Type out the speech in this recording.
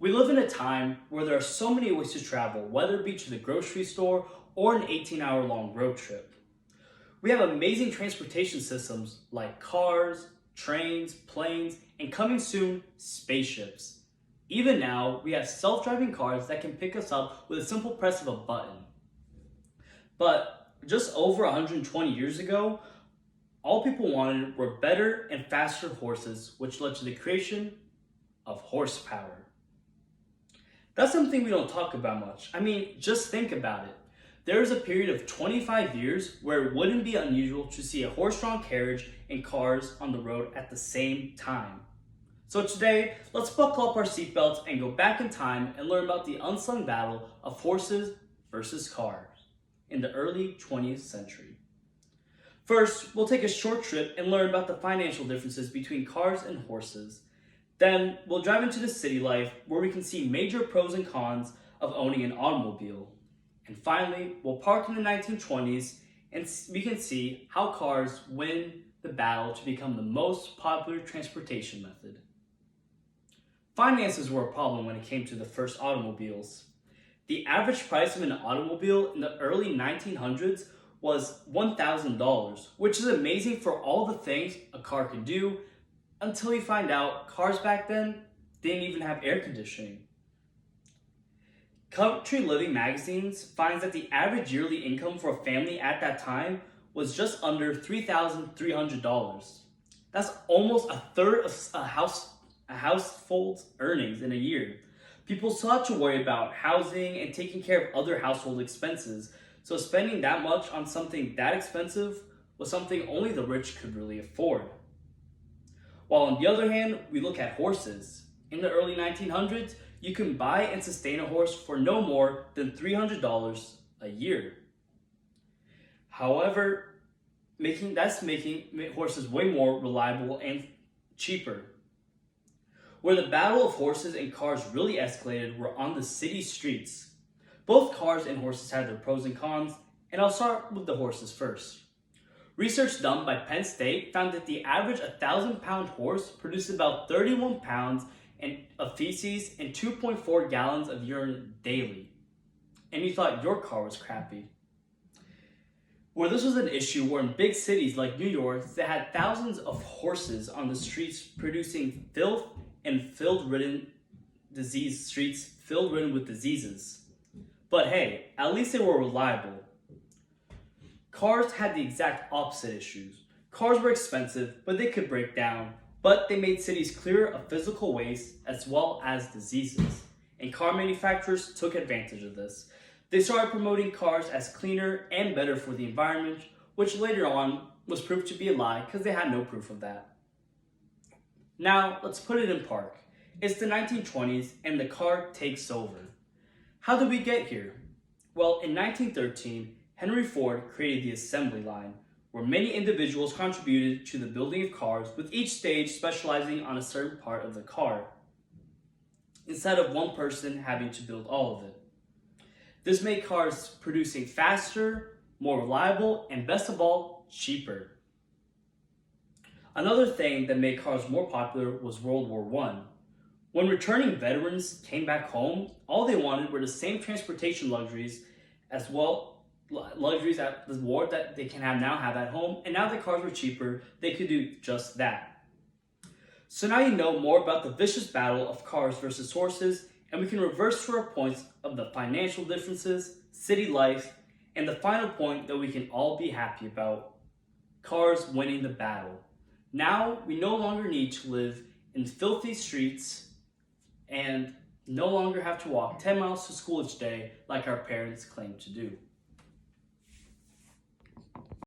We live in a time where there are so many ways to travel, whether it be to the grocery store or an 18-hour long road trip. We have amazing transportation systems like cars, trains, planes, and coming soon, spaceships. Even now, we have self-driving cars that can pick us up with a simple press of a button. But just over 120 years ago, all people wanted were better and faster horses, which led to the creation of horsepower. That's something we don't talk about much. I mean, just think about it. There is a period of 25 years where it wouldn't be unusual to see a horse-drawn carriage and cars on the road at the same time. So today, let's buckle up our seatbelts and go back in time and learn about the unsung battle of horses versus cars in the early 20th century. First, we'll take a short trip and learn about the financial differences between cars and horses. Then, we'll drive into the city life where we can see major pros and cons of owning an automobile. And finally, we'll park in the 1920s and we can see how cars win the battle to become the most popular transportation method. Finances were a problem when it came to the first automobiles. The average price of an automobile in the early 1900s was $1,000, which is amazing for all the things a car could do, until you find out cars back then didn't even have air conditioning. Country Living magazines finds that the average yearly income for a family at that time was just under $3,300. That's almost a third of a household's earnings in a year. People still had to worry about housing and taking care of other household expenses, so spending that much on something that expensive was something only the rich could really afford. While on the other hand, we look at horses. In the early 1900s, you can buy and sustain a horse for no more than $300 a year. However, making horses way more reliable and cheaper. Where the battle of horses and cars really escalated were on the city streets. Both cars and horses had their pros and cons, and I'll start with the horses first. Research done by Penn State found that the average 1,000-pound horse produced about 31 pounds of feces and 2.4 gallons of urine daily. And you thought your car was crappy. Where this was an issue were in big cities like New York that had thousands of horses on the streets producing filth and streets filled with diseases. But hey, at least they were reliable. Cars had the exact opposite issues. Cars were expensive, but they could break down. But they made cities clear of physical waste as well as diseases. And car manufacturers took advantage of this. They started promoting cars as cleaner and better for the environment, which later on was proved to be a lie because they had no proof of that. Now, let's put it in park. It's the 1920s and the car takes over. How did we get here? Well, in 1913, Henry Ford created the assembly line, where many individuals contributed to the building of cars, with each stage specializing on a certain part of the car, instead of one person having to build all of it. This made cars producing faster, more reliable, and best of all, cheaper. Another thing that made cars more popular was World War I. When returning veterans came back home, all they wanted were the same transportation luxuries at the war that they can now have at home, and now that cars were cheaper, they could do just that. So now you know more about the vicious battle of cars versus horses, and we can reverse to our points of the financial differences, city life, and the final point that we can all be happy about: cars winning the battle. Now we no longer need to live in filthy streets and no longer have to walk 10 miles to school each day like our parents claim to do.